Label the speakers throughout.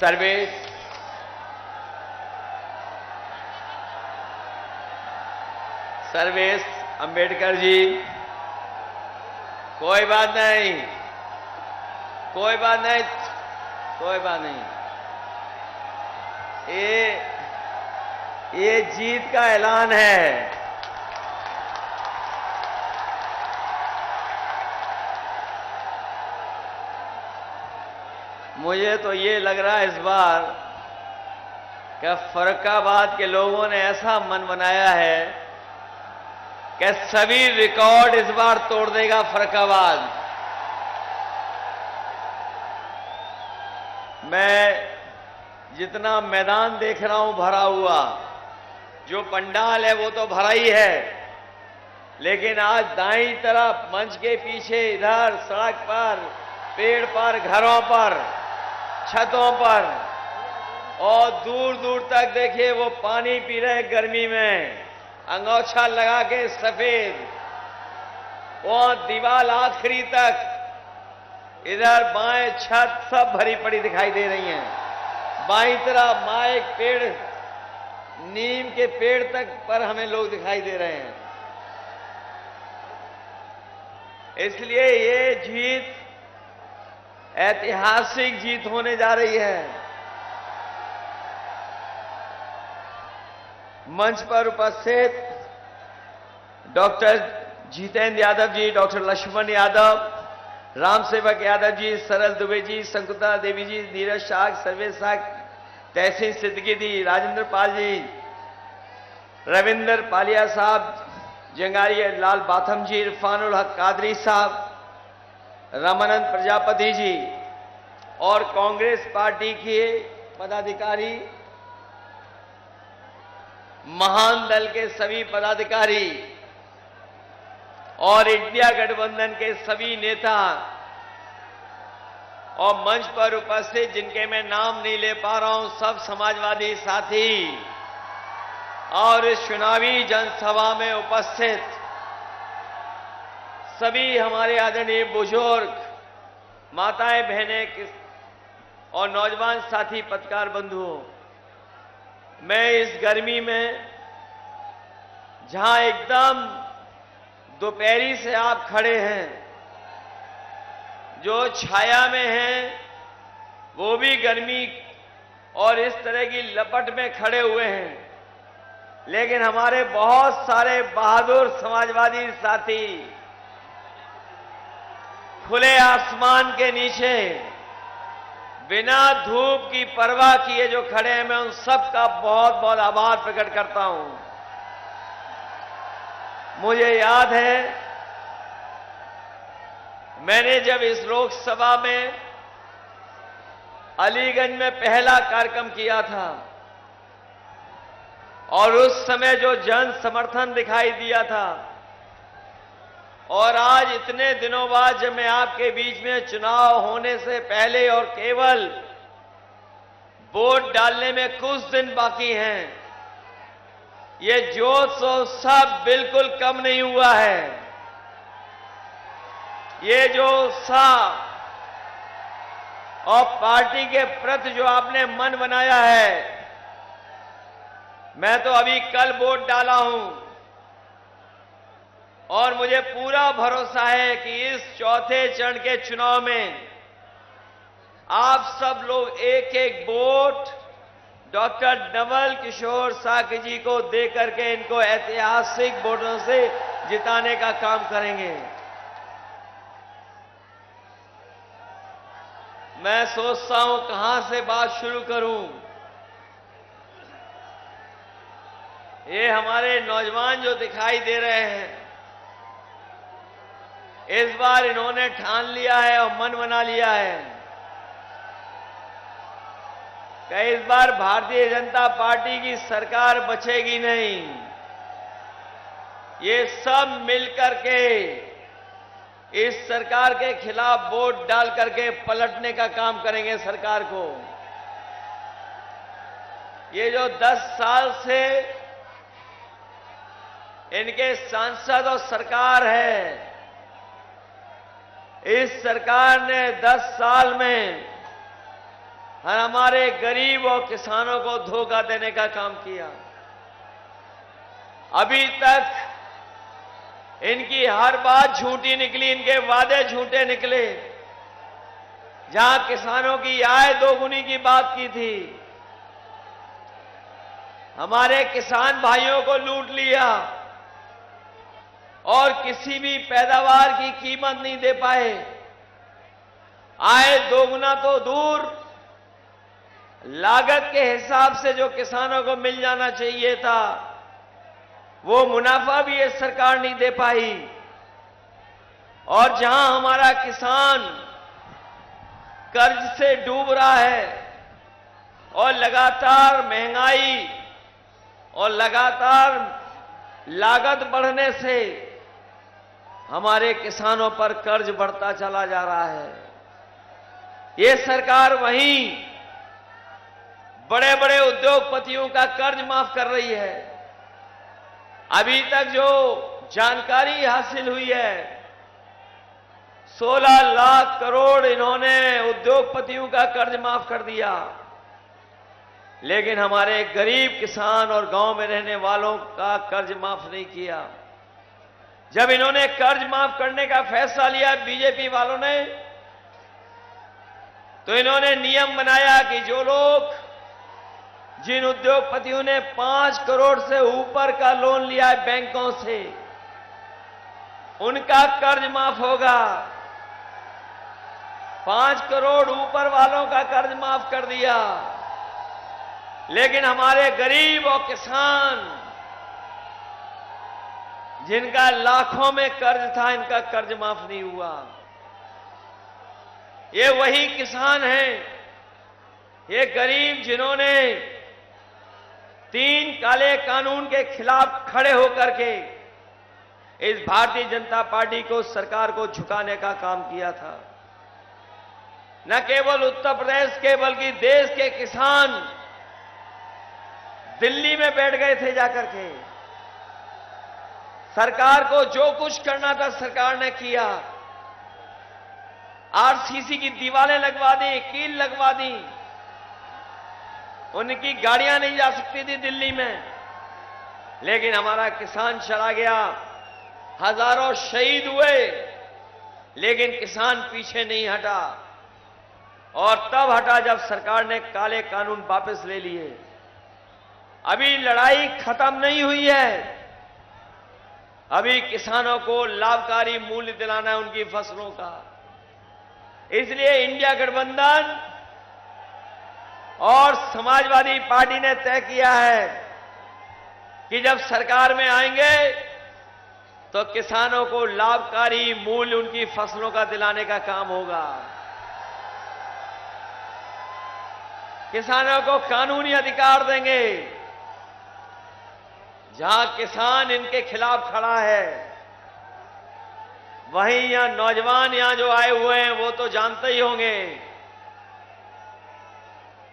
Speaker 1: सर्वेश अंबेडकर जी, कोई बात नहीं, कोई बात नहीं, कोई बात नहीं। ये जीत का ऐलान है। मुझे तो ये लग रहा है इस बार कि फर्रुखाबाद के लोगों ने ऐसा मन बनाया है कि सभी रिकॉर्ड इस बार तोड़ देगा फर्रुखाबाद। मैं जितना मैदान देख रहा हूं भरा हुआ, जो पंडाल है वो तो भरा ही है, लेकिन आज दाईं तरफ मंच के पीछे, इधर सड़क पर, पेड़ पर, घरों पर, छतों पर और दूर दूर तक देखिए वो पानी पी रहे गर्मी में, अंगोछा लगा के सफेद, वो दीवार आखिरी तक, इधर बाएं छत सब भरी पड़ी दिखाई दे रही हैं। बाईं तरफ मां एक पेड़, नीम के पेड़ तक पर हमें लोग दिखाई दे रहे हैं। इसलिए ये जीत ऐतिहासिक जीत होने जा रही है। मंच पर उपस्थित डॉक्टर जितेंद्र यादव जी, डॉक्टर लक्ष्मण यादव, राम सेवक यादव जी, सरल दुबे जी, संकुता देवी जी, नीरज शाह, सर्वेश शाह, तहसीन सिद्दीकी जी, राजेंद्र पाल जी, रविंदर पालिया साहब, जंगारी लाल बाथम जी, इरफानुल हक कादरी साहब, रामानंद प्रजापति जी और कांग्रेस पार्टी के पदाधिकारी, महान दल के सभी पदाधिकारी और इंडिया गठबंधन के सभी नेता और मंच पर उपस्थित जिनके मैं नाम नहीं ले पा रहा हूं, सब समाजवादी साथी और इस चुनावी जनसभा में उपस्थित सभी हमारे आदरणीय बुजुर्ग, माताएं, बहनें और नौजवान साथी पत्रकार बंधुओं, मैं इस गर्मी में जहां एकदम दोपहरी से आप खड़े हैं, जो छाया में हैं वो भी गर्मी और इस तरह की लपट में खड़े हुए हैं, लेकिन हमारे बहुत सारे बहादुर समाजवादी साथी खुले आसमान के नीचे बिना धूप की परवाह किए जो खड़े हैं, मैं उन सब का बहुत बहुत आभार प्रकट करता हूं। मुझे याद है मैंने जब इस लोकसभा में अलीगंज में पहला कार्यक्रम किया था और उस समय जो जन समर्थन दिखाई दिया था, और आज इतने दिनों बाद जब मैं आपके बीच में चुनाव होने से पहले और केवल वोट डालने में कुछ दिन बाकी हैं, ये जोश और उत्साह बिल्कुल कम नहीं हुआ है। ये जो उत्साह और पार्टी के प्रति जो आपने मन बनाया है, मैं तो अभी कल वोट डाला हूं और मुझे पूरा भरोसा है कि इस चौथे चरण के चुनाव में आप सब लोग एक एक वोट डॉक्टर नवल किशोर साकी जी को दे करके इनको ऐतिहासिक वोटों से जिताने का काम करेंगे। मैं सोचता हूं कहां से बात शुरू करूं। ये हमारे नौजवान जो दिखाई दे रहे हैं, इस बार इन्होंने ठान लिया है और मन बना लिया है कि इस बार भारतीय जनता पार्टी की सरकार बचेगी नहीं। ये सब मिलकर के इस सरकार के खिलाफ वोट डाल करके पलटने का काम करेंगे सरकार को। ये जो 10 साल से इनके सांसद और सरकार है, इस सरकार ने 10 साल में और हमारे गरीब और किसानों को धोखा देने का काम किया। अभी तक इनकी हर बात झूठी निकली, इनके वादे झूठे निकले। जहां किसानों की आय दोगुनी की बात की थी, हमारे किसान भाइयों को लूट लिया और किसी भी पैदावार की कीमत नहीं दे पाए। आय दोगुना तो दूर, लागत के हिसाब से जो किसानों को मिल जाना चाहिए था, वो मुनाफा भी ये सरकार नहीं दे पाई। और जहां हमारा किसान कर्ज से डूब रहा है और लगातार महंगाई और लगातार लागत बढ़ने से हमारे किसानों पर कर्ज बढ़ता चला जा रहा है। ये सरकार वहीं बड़े बड़े उद्योगपतियों का कर्ज माफ कर रही है। अभी तक जो जानकारी हासिल हुई है, 16 लाख करोड़ इन्होंने उद्योगपतियों का कर्ज माफ कर दिया। लेकिन हमारे गरीब किसान और गांव में रहने वालों का कर्ज माफ नहीं किया। जब इन्होंने कर्ज माफ करने का फैसला लिया बीजेपी वालों ने, तो इन्होंने नियम बनाया कि जो लोग, जिन उद्योगपतियों ने 5 करोड़ से ऊपर का लोन लिया है बैंकों से, उनका कर्ज माफ होगा। 5 करोड़ ऊपर वालों का कर्ज माफ कर दिया। लेकिन हमारे गरीब और किसान, जिनका लाखों में कर्ज था, इनका कर्ज माफ नहीं हुआ। ये वही किसान हैं, ये गरीब जिन्होंने 3 काले कानून के खिलाफ खड़े होकर के इस भारतीय जनता पार्टी को, सरकार को झुकाने का काम किया था। न केवल उत्तर प्रदेश के बल्कि देश के किसान दिल्ली में बैठ गए थे जाकर के। सरकार को जो कुछ करना था सरकार ने किया। आरसीसी की दीवारें लगवा दी, कील लगवा दी। उनकी गाड़ियां नहीं जा सकती थी दिल्ली में। लेकिन हमारा किसान चला गया, हजारों शहीद हुए, लेकिन किसान पीछे नहीं हटा। और तब हटा जब सरकार ने काले कानून वापस ले लिए। अभी लड़ाई खत्म नहीं हुई है। अभी किसानों को लाभकारी मूल्य दिलाना है उनकी फसलों का। इसलिए इंडिया गठबंधन और समाजवादी पार्टी ने तय किया है कि जब सरकार में आएंगे तो किसानों को लाभकारी मूल्य उनकी फसलों का दिलाने का काम होगा। किसानों को कानूनी अधिकार देंगे। जहां किसान इनके खिलाफ खड़ा है, वहीं यहां नौजवान यहां जो आए हुए हैं वो तो जानते ही होंगे।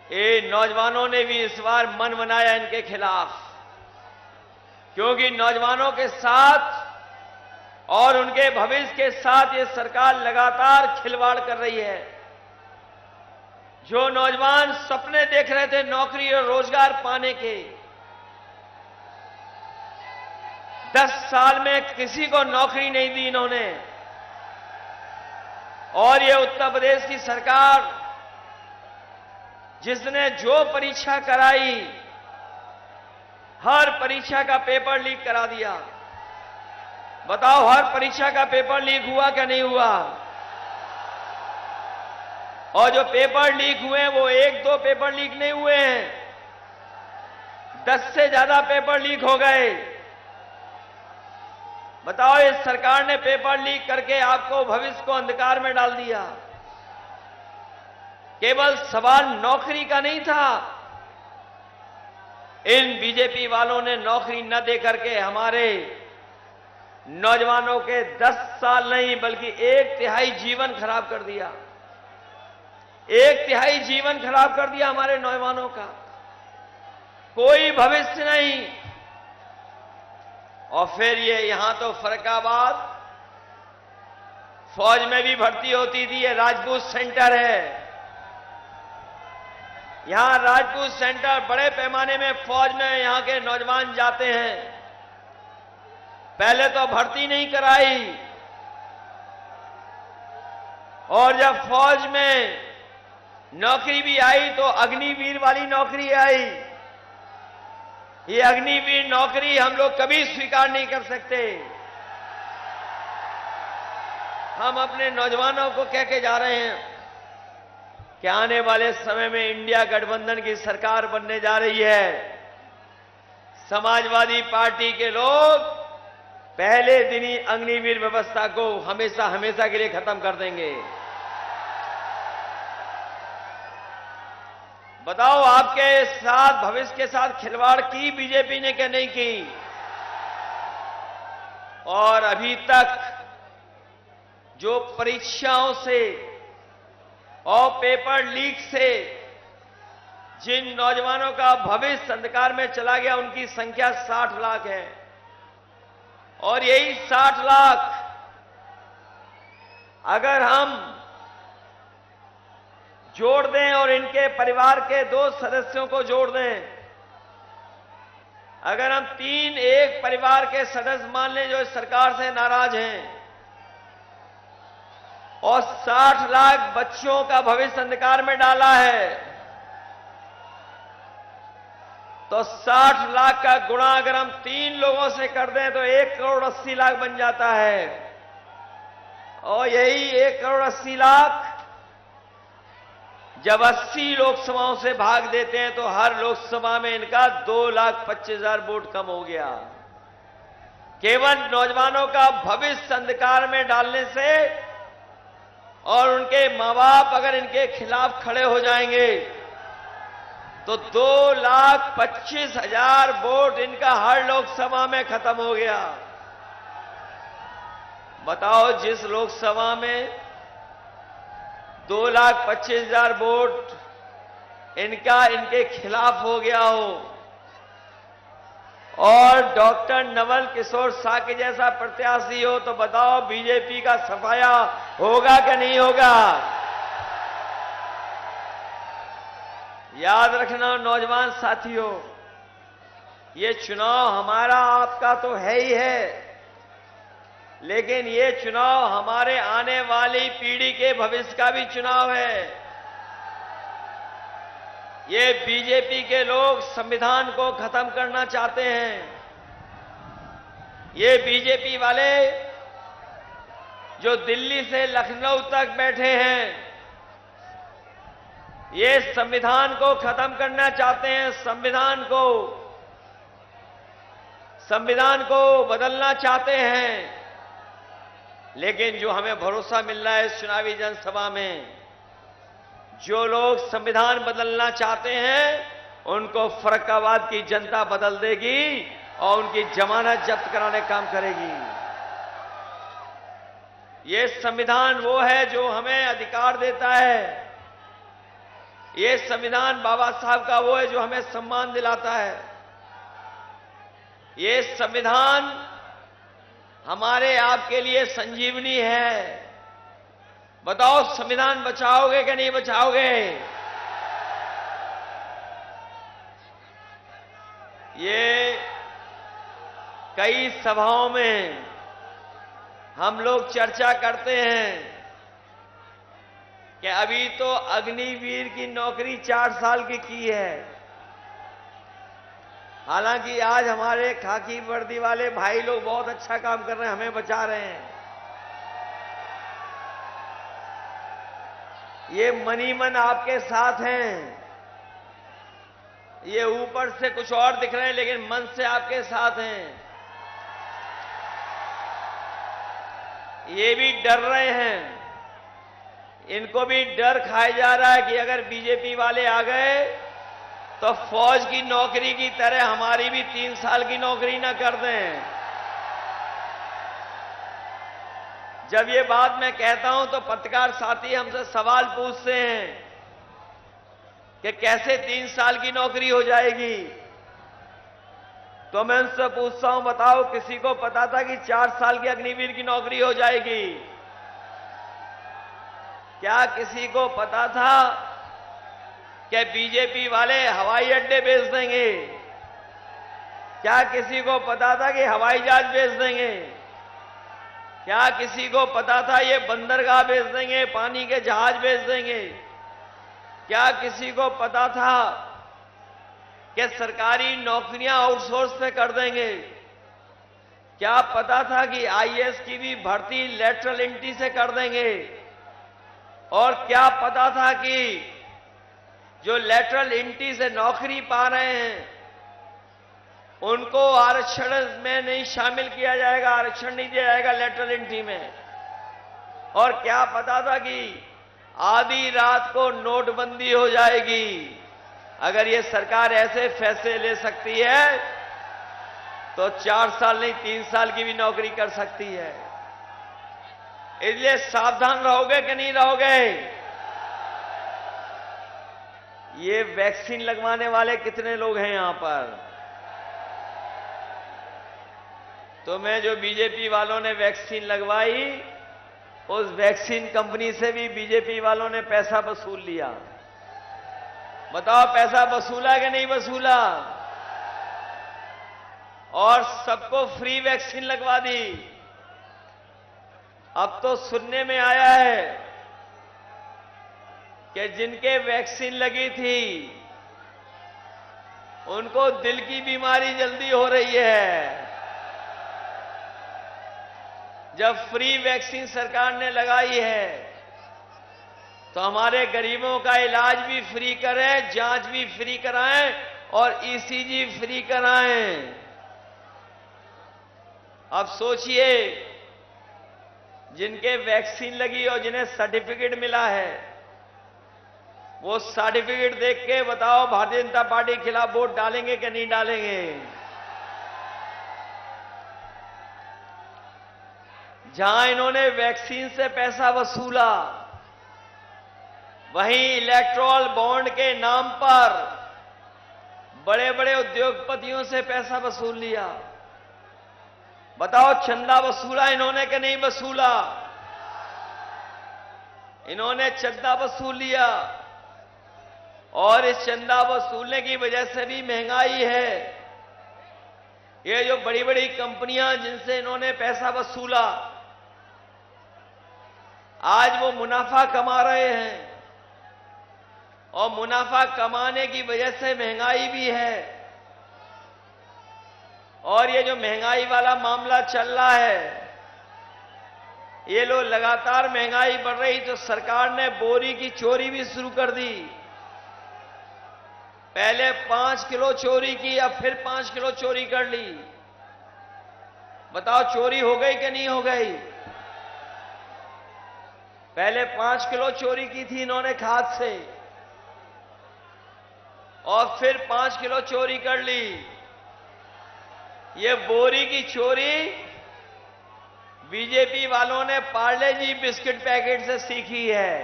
Speaker 1: ये नौजवानों ने भी इस बार मन बनाया इनके खिलाफ, क्योंकि नौजवानों के साथ और उनके भविष्य के साथ ये सरकार लगातार खिलवाड़ कर रही है। जो नौजवान सपने देख रहे थे नौकरी और रोजगार पाने के, 10 साल में किसी को नौकरी नहीं दी इन्होंने। और ये उत्तर प्रदेश की सरकार, जिसने जो परीक्षा कराई, हर परीक्षा का पेपर लीक करा दिया। बताओ, हर परीक्षा का पेपर लीक हुआ क्या नहीं हुआ? और जो पेपर लीक हुए हैं वो 1-2 पेपर लीक नहीं हुए हैं, 10 से ज्यादा पेपर लीक हो गए। बताओ, इस सरकार ने पेपर लीक करके आपको भविष्य को अंधकार में डाल दिया। केवल सवाल नौकरी का नहीं था। इन बीजेपी वालों ने नौकरी न दे करके हमारे नौजवानों के 10 साल नहीं बल्कि 1/3 जीवन खराब कर दिया। 1/3 जीवन खराब कर दिया हमारे नौजवानों का। कोई भविष्य नहीं। और फिर ये यहां तो फरक्काबाद फौज में भी भर्ती होती थी, ये राजपूत सेंटर है। यहां राजपूत सेंटर बड़े पैमाने में फौज में यहां के नौजवान जाते हैं। पहले तो भर्ती नहीं कराई और जब फौज में नौकरी भी आई तो अग्निवीर वाली नौकरी आई। ये अग्निवीर नौकरी हम लोग कभी स्वीकार नहीं कर सकते। हम अपने नौजवानों को कह के जा रहे हैं कि आने वाले समय में इंडिया गठबंधन की सरकार बनने जा रही है। समाजवादी पार्टी के लोग पहले दिन ही अग्निवीर व्यवस्था को हमेशा हमेशा के लिए खत्म कर देंगे। बताओ, आपके साथ भविष्य के साथ खिलवाड़ की बीजेपी ने क्या नहीं की? और अभी तक जो परीक्षाओं से और पेपर लीक से जिन नौजवानों का भविष्य अंधकार में चला गया, उनकी संख्या 60 लाख है। और यही 60 लाख अगर हम जोड़ दें और इनके परिवार के 2 सदस्यों को जोड़ दें, अगर हम 3 एक परिवार के सदस्य मान लें जो इस सरकार से नाराज हैं, और 60 लाख बच्चों का भविष्य अंधकार में डाला है, तो 60 लाख का गुणा अगर हम 3 लोगों से कर दें तो 1 करोड़ 80 लाख बन जाता है। और यही 1 करोड़ 80 लाख जब 80 लोकसभाओं से भाग देते हैं तो हर लोकसभा में इनका 2,25,000 वोट कम हो गया। केवल नौजवानों का भविष्य अंधकार में डालने से और उनके मां बाप अगर इनके खिलाफ खड़े हो जाएंगे तो 2,25,000 वोट इनका हर लोकसभा में खत्म हो गया। बताओ, जिस लोकसभा में 2,25,000 वोट इनके खिलाफ हो गया हो और डॉक्टर नवल किशोर शाह के जैसा प्रत्याशी हो, तो बताओ बीजेपी का सफाया होगा कि नहीं होगा? याद रखना नौजवान साथियों, ये चुनाव हमारा आपका तो है ही है, लेकिन ये चुनाव हमारे आने वाली पीढ़ी के भविष्य का भी चुनाव है। ये बीजेपी के लोग संविधान को खत्म करना चाहते हैं। ये बीजेपी वाले जो दिल्ली से लखनऊ तक बैठे हैं, ये संविधान को खत्म करना चाहते हैं। संविधान को बदलना चाहते हैं। लेकिन जो हमें भरोसा मिल रहा है इस चुनावी जनसभा में, जो लोग संविधान बदलना चाहते हैं उनको फर्रुखाबाद की जनता बदल देगी और उनकी जमानत जब्त कराने का काम करेगी। ये संविधान वो है जो हमें अधिकार देता है। ये संविधान बाबा साहब का वो है जो हमें सम्मान दिलाता है। ये संविधान हमारे आपके लिए संजीवनी है। बताओ, संविधान बचाओगे कि नहीं बचाओगे? ये कई सभाओं में हम लोग चर्चा करते हैं कि अभी तो अग्निवीर की नौकरी 4 साल की है। हालांकि आज हमारे खाकी वर्दी वाले भाई लोग बहुत अच्छा काम कर रहे हैं, हमें बचा रहे हैं। ये मनी मन आपके साथ हैं। ये ऊपर से कुछ और दिख रहे हैं लेकिन मन से आपके साथ हैं। ये भी डर रहे हैं। इनको भी डर खाया जा रहा है कि अगर बीजेपी वाले आ गए तो फौज की नौकरी की तरह हमारी भी 3 साल की नौकरी ना कर दें। जब ये बात मैं कहता हूं तो पत्रकार साथी हमसे सवाल पूछते हैं कि कैसे 3 साल की नौकरी हो जाएगी। तो मैं उनसे पूछता हूं, बताओ किसी को पता था कि 4 साल की अग्निवीर की नौकरी हो जाएगी? क्या किसी को पता था क्या बीजेपी वाले हवाई अड्डे बेच देंगे? क्या किसी को पता था कि हवाई जहाज बेच देंगे? क्या किसी को पता था ये बंदरगाह बेच देंगे, पानी के जहाज बेच देंगे? क्या किसी को पता था कि सरकारी नौकरियां आउटसोर्स पे कर देंगे? क्या पता था कि आईएएस की भी भर्ती लेटरल एंट्री से कर देंगे? और क्या पता था कि जो लेटरल एंट्री से नौकरी पा रहे हैं उनको आरक्षण में नहीं शामिल किया जाएगा, आरक्षण नहीं दिया जाएगा लेटरल एंट्री में? और क्या पता था कि आधी रात को नोटबंदी हो जाएगी? अगर ये सरकार ऐसे फैसले ले सकती है तो 4 साल नहीं 3 साल की भी नौकरी कर सकती है। इसलिए सावधान रहोगे कि नहीं रहोगे? ये वैक्सीन लगवाने वाले कितने लोग हैं यहां पर? तो मैं जो बीजेपी वालों ने वैक्सीन लगवाई, उस वैक्सीन कंपनी से भी बीजेपी वालों ने पैसा वसूल लिया। बताओ पैसा वसूला कि नहीं वसूला? और सबको फ्री वैक्सीन लगवा दी। अब तो सुनने में आया है कि जिनके वैक्सीन लगी थी उनको दिल की बीमारी जल्दी हो रही है। जब फ्री वैक्सीन सरकार ने लगाई है तो हमारे गरीबों का इलाज भी फ्री करें, जांच भी फ्री कराएं और ईसीजी फ्री कराएं। अब सोचिए, जिनके वैक्सीन लगी और जिन्हें सर्टिफिकेट मिला है, वो सर्टिफिकेट देख के बताओ भारतीय जनता पार्टी के खिलाफ वोट डालेंगे कि नहीं डालेंगे? जहां इन्होंने वैक्सीन से पैसा वसूला, वहीं इलेक्टोरल बॉन्ड के नाम पर बड़े बड़े उद्योगपतियों से पैसा वसूल लिया। बताओ चंदा वसूला इन्होंने कि नहीं वसूला? इन्होंने चंदा वसूल लिया और इस चंदा वसूलने की वजह से भी महंगाई है। ये जो बड़ी बड़ी कंपनियां जिनसे इन्होंने पैसा वसूला, आज वो मुनाफा कमा रहे हैं और मुनाफा कमाने की वजह से महंगाई भी है। और ये जो महंगाई वाला मामला चल रहा है, ये लोग लगातार महंगाई बढ़ रही तो सरकार ने बोरी की चोरी भी शुरू कर दी। पहले 5 किलो चोरी की, अब फिर 5 किलो चोरी कर ली। बताओ चोरी हो गई कि नहीं हो गई? पहले 5 किलो चोरी की थी इन्होंने खाद से और फिर 5 किलो चोरी कर ली। ये बोरी की चोरी बीजेपी वालों ने पार्ले जी बिस्किट पैकेट से सीखी है।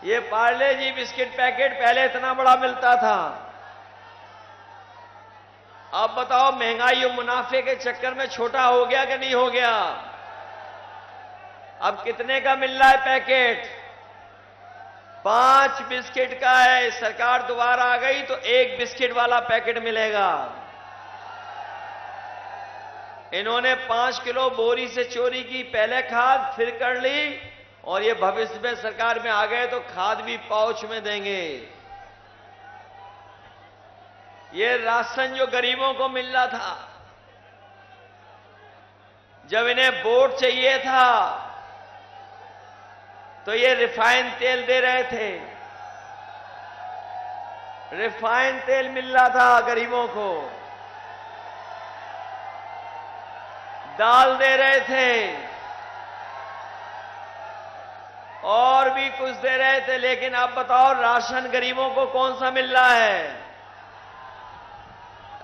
Speaker 1: ये पार्ले जी बिस्किट पैकेट पहले इतना बड़ा मिलता था, अब बताओ महंगाई और मुनाफे के चक्कर में छोटा हो गया कि नहीं हो गया? अब कितने का मिल रहा है पैकेट? 5 बिस्किट का है। सरकार दोबारा आ गई तो 1 बिस्किट वाला पैकेट मिलेगा। इन्होंने 5 किलो बोरी से चोरी की, पहले खाद फिर कर ली, और ये भविष्य में सरकार में आ गए तो खाद भी पाउच में देंगे। ये राशन जो गरीबों को मिल रहा था, जब इन्हें वोट चाहिए था तो ये रिफाइन तेल दे रहे थे। रिफाइन तेल मिल रहा था गरीबों को, दाल दे रहे थे और भी कुछ दे रहे थे। लेकिन आप बताओ राशन गरीबों को कौन सा मिल रहा है?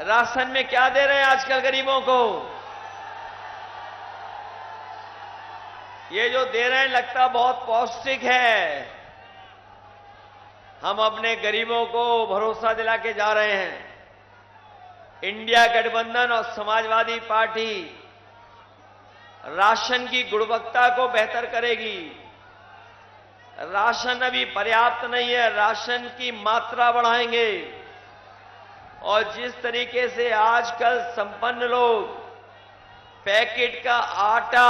Speaker 1: राशन में क्या दे रहे हैं आजकल गरीबों को? ये जो दे रहे हैं लगता बहुत पौष्टिक है। हम अपने गरीबों को भरोसा दिला के जा रहे हैं। इंडिया गठबंधन और समाजवादी पार्टी राशन की गुणवत्ता को बेहतर करेगी। राशन अभी पर्याप्त नहीं है, राशन की मात्रा बढ़ाएंगे। और जिस तरीके से आजकल संपन्न लोग पैकेट का आटा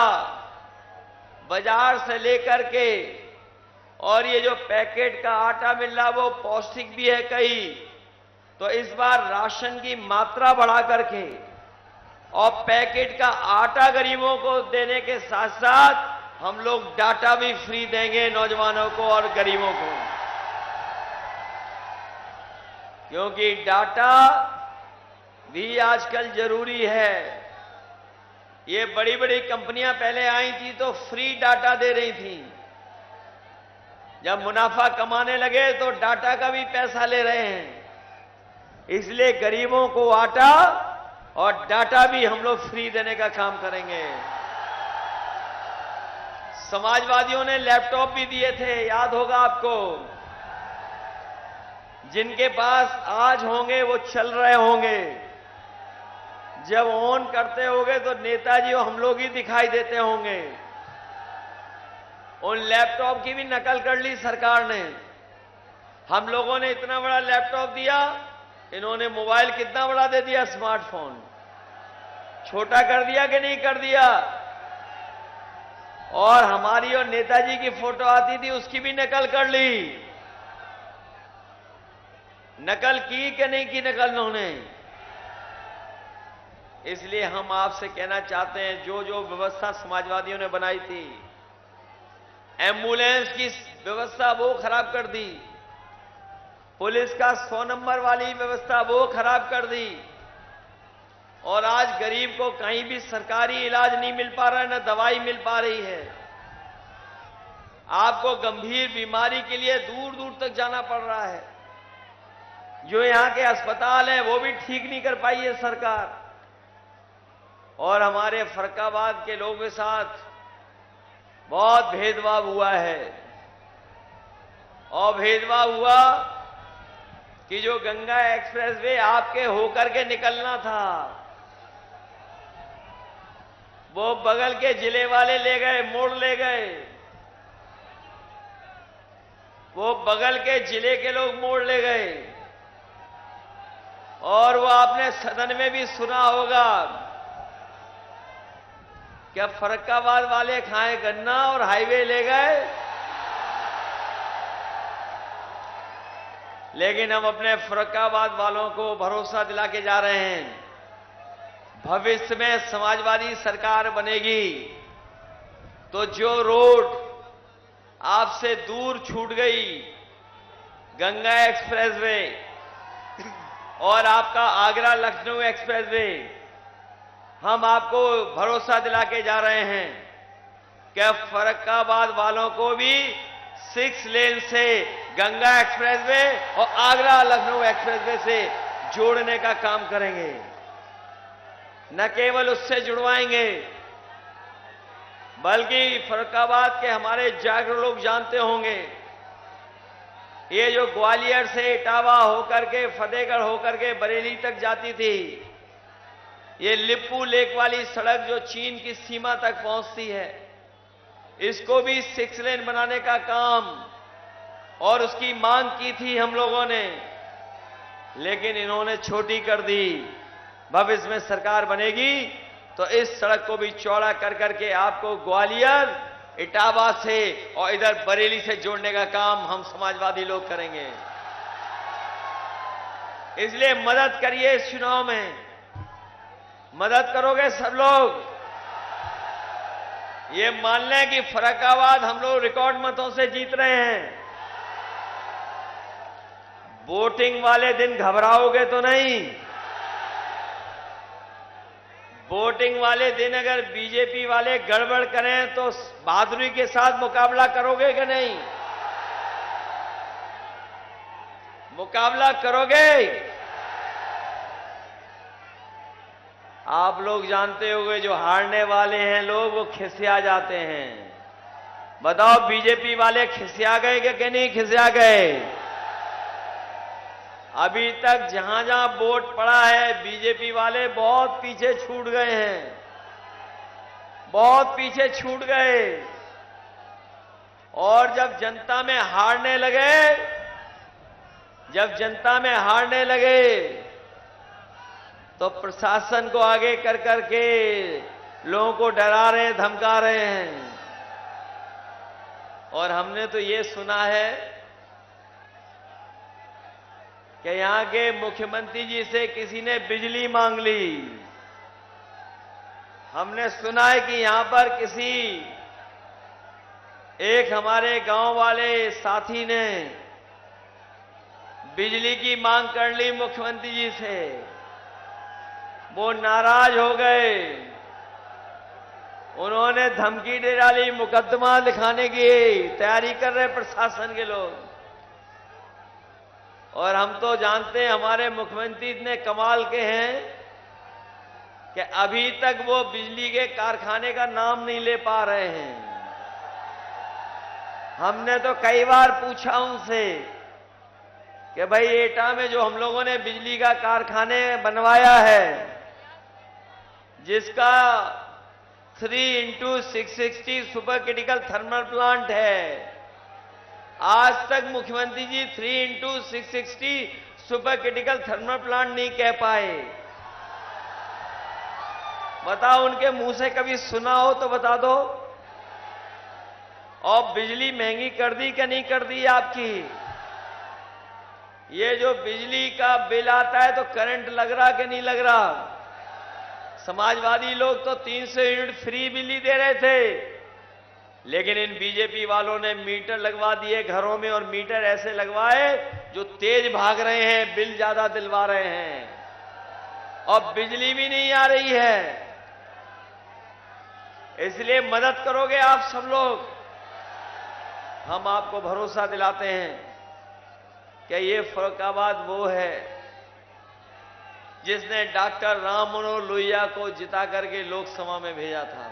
Speaker 1: बाजार से लेकर के, और ये जो पैकेट का आटा मिल रहा वो पौष्टिक भी है कई, तो इस बार राशन की मात्रा बढ़ा करके और पैकेट का आटा गरीबों को देने के साथ साथ हम लोग डाटा भी फ्री देंगे नौजवानों को और गरीबों को, क्योंकि डाटा भी आजकल जरूरी है। ये बड़ी बड़ी कंपनियां पहले आई थी तो फ्री डाटा दे रही थी, जब मुनाफा कमाने लगे तो डाटा का भी पैसा ले रहे हैं। इसलिए गरीबों को आटा और डाटा भी हम लोग फ्री देने का काम करेंगे। समाजवादियों ने लैपटॉप भी दिए थे, याद होगा आपको। जिनके पास आज होंगे वो चल रहे होंगे, जब ऑन करते होंगे तो नेताजी और हम लोग ही दिखाई देते होंगे। उन लैपटॉप की भी नकल कर ली सरकार ने। हम लोगों ने इतना बड़ा लैपटॉप दिया, इन्होंने मोबाइल कितना बड़ा दे दिया, स्मार्टफोन छोटा कर दिया कि नहीं कर दिया। और हमारी और नेताजी की फोटो आती थी, उसकी भी नकल कर ली। नकल की कि नहीं की नकल उन्होंने। इसलिए हम आपसे कहना चाहते हैं, जो जो व्यवस्था समाजवादियों ने बनाई थी, एम्बुलेंस की व्यवस्था वो खराब कर दी, पुलिस का 100 नंबर वाली व्यवस्था वो खराब कर दी, और आज गरीब को कहीं भी सरकारी इलाज नहीं मिल पा रहा है, न दवाई मिल पा रही है। आपको गंभीर बीमारी के लिए दूर दूर तक जाना पड़ रहा है। जो यहां के अस्पताल हैं वो भी ठीक नहीं कर पाई है सरकार। और हमारे फर्रुखाबाद के लोगों के साथ बहुत भेदभाव हुआ है। और भेदभाव हुआ कि जो गंगा एक्सप्रेसवे आपके होकर के निकलना था, वो बगल के जिले वाले ले गए, मोड़ ले गए। वो बगल के जिले के लोग मोड़ ले गए। और वो आपने सदन में भी सुना होगा, क्या फर्रुखाबाद वाले खाए गन्ना और हाईवे ले गए। लेकिन हम अपने फर्रुखाबाद वालों को भरोसा दिला के जा रहे हैं, भविष्य में समाजवादी सरकार बनेगी तो जो रोड आपसे दूर छूट गई, गंगा एक्सप्रेसवे और आपका आगरा लखनऊ एक्सप्रेसवे, हम आपको भरोसा दिला के जा रहे हैं कि फर्रुखाबाद वालों को भी 6 लेन से गंगा एक्सप्रेसवे और आगरा लखनऊ एक्सप्रेसवे से जोड़ने का काम करेंगे। न केवल उससे जुड़वाएंगे, बल्कि फर्रुखाबाद के हमारे जागरूक लोग जानते होंगे, ये जो ग्वालियर से इटावा होकर के फतेहगढ़ होकर के बरेली तक जाती थी, ये लिप्पू लेक वाली सड़क जो चीन की सीमा तक पहुंचती है, इसको भी 6 लेन बनाने का काम और उसकी मांग की थी हम लोगों ने, लेकिन इन्होंने छोटी कर दी। भविष्य में सरकार बनेगी तो इस सड़क को भी चौड़ा कर करके आपको ग्वालियर, इटावा से और इधर बरेली से जोड़ने का काम हम समाजवादी लोग करेंगे। इसलिए मदद करिए, इस चुनाव में मदद करोगे सब लोग। ये मान लें कि फर्रुखाबाद हम लोग रिकॉर्ड मतों से जीत रहे हैं। वोटिंग वाले दिन घबराओगे तो नहीं। वोटिंग वाले दिन अगर बीजेपी वाले गड़बड़ करें तो बहादुरी के साथ मुकाबला करोगे कि नहीं? मुकाबला करोगे? आप लोग जानते होंगे जो हारने वाले हैं लोग वो खिसिया जाते हैं। बताओ बीजेपी वाले खिसिया गए कि नहीं खिसिया गए? अभी तक जहां जहां वोट पड़ा है बीजेपी वाले बहुत पीछे छूट गए हैं, बहुत पीछे छूट गए। और जब जनता में हारने लगे, तो प्रशासन को आगे कर करके लोगों को डरा रहे हैं, धमका रहे हैं। और हमने तो ये सुना है कि यहां के मुख्यमंत्री जी से किसी ने बिजली मांग ली। हमने सुना है कि यहां पर किसी एक हमारे गांव वाले साथी ने बिजली की मांग कर ली मुख्यमंत्री जी से। वो नाराज हो गए, उन्होंने धमकी दे डाली, मुकदमा लिखाने की तैयारी कर रहे प्रशासन के लोग। और हम तो जानते हैं हमारे मुख्यमंत्री इतने कमाल के हैं कि अभी तक वो बिजली के कारखाने का नाम नहीं ले पा रहे हैं। हमने तो कई बार पूछा उनसे कि भाई एटा में जो हम लोगों ने बिजली का कारखाने बनवाया है, जिसका 3x660 super critical thermal plant है, आज तक मुख्यमंत्री जी 3x660 super critical thermal plant नहीं कह पाए। बताओ, उनके मुंह से कभी सुना हो तो बता दो। और बिजली महंगी कर दी कि नहीं कर दी आपकी? ये जो बिजली का बिल आता है तो करंट लग रहा कि नहीं लग रहा? समाजवादी लोग तो 300 यूनिट फ्री बिजली दे रहे थे, लेकिन इन बीजेपी वालों ने मीटर लगवा दिए घरों में, और मीटर ऐसे लगवाए जो तेज भाग रहे हैं, बिल ज्यादा दिलवा रहे हैं, और बिजली भी नहीं आ रही है। इसलिए मदद करोगे आप सब लोग। हम आपको भरोसा दिलाते हैं कि ये फर्रुखाबाद वो है जिसने डॉक्टर राम मनोहर लोहिया को जिता करके लोकसभा में भेजा था।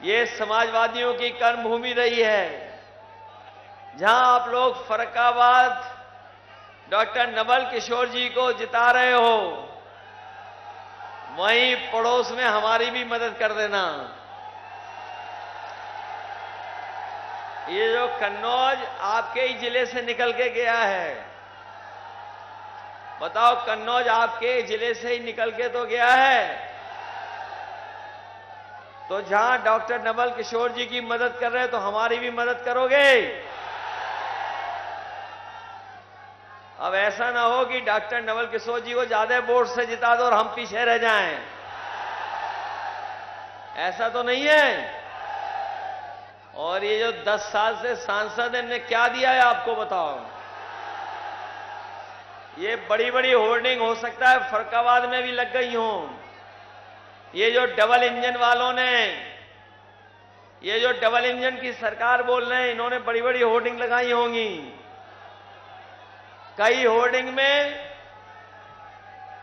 Speaker 1: ये समाजवादियों की कर्मभूमि रही है। जहां आप लोग फर्रुखाबाद डॉक्टर नवल किशोर जी को जिता रहे हो, वहीं पड़ोस में हमारी भी मदद कर देना। ये जो कन्नौज आपके ही जिले से निकल के गया है, बताओ, कन्नौज आपके जिले से ही निकल के तो गया है। तो जहां डॉक्टर नवल किशोर जी की मदद कर रहे हैं, तो हमारी भी मदद करोगे? अब ऐसा ना हो कि डॉक्टर नवल किशोर जी को ज्यादा वोट से जिता दो और हम पीछे रह जाएं। ऐसा तो नहीं है। और ये जो 10 साल से सांसद है, इन्हें क्या दिया है आपको बताओ? ये बड़ी बड़ी होर्डिंग हो सकता है फर्रुखाबाद में भी लग गई हों। ये जो डबल इंजन वालों ने, ये जो डबल इंजन की सरकार बोल रहे हैं, इन्होंने बड़ी बड़ी होर्डिंग लगाई होंगी। कई होर्डिंग में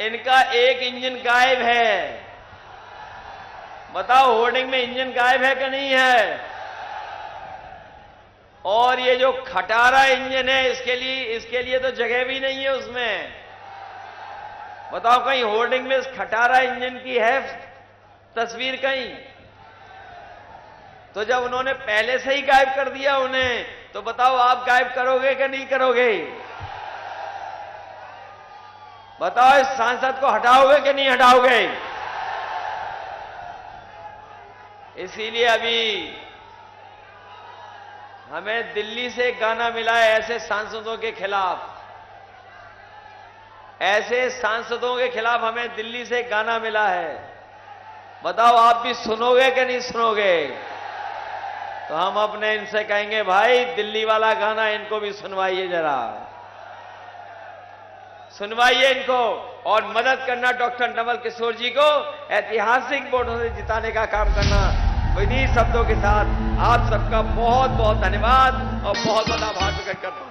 Speaker 1: इनका एक इंजन गायब है। बताओ, होर्डिंग में इंजन गायब है कि नहीं है? और ये जो खटारा इंजन है, इसके लिए तो जगह भी नहीं है उसमें। बताओ, कहीं होर्डिंग में इस खटारा इंजन की है तस्वीर कहीं? तो जब उन्होंने पहले से ही गायब कर दिया उन्हें, तो बताओ आप गायब करोगे कि नहीं करोगे? बताओ, इस सांसद को हटाओगे कि नहीं हटाओगे? इसीलिए अभी हमें दिल्ली से गाना मिला है ऐसे सांसदों के खिलाफ। ऐसे सांसदों के खिलाफ हमें दिल्ली से गाना मिला है। बताओ, आप भी सुनोगे कि नहीं सुनोगे? तो हम अपने इनसे कहेंगे, भाई दिल्ली वाला गाना इनको भी सुनवाइए, जरा सुनवाइए इनको, और मदद करना डॉक्टर नवल किशोर जी को ऐतिहासिक वोटों से जिताने का काम करना। इन्हीं शब्दों के साथ आप सबका बहुत बहुत धन्यवाद और बहुत बहुत आभार प्रकट करता हूं।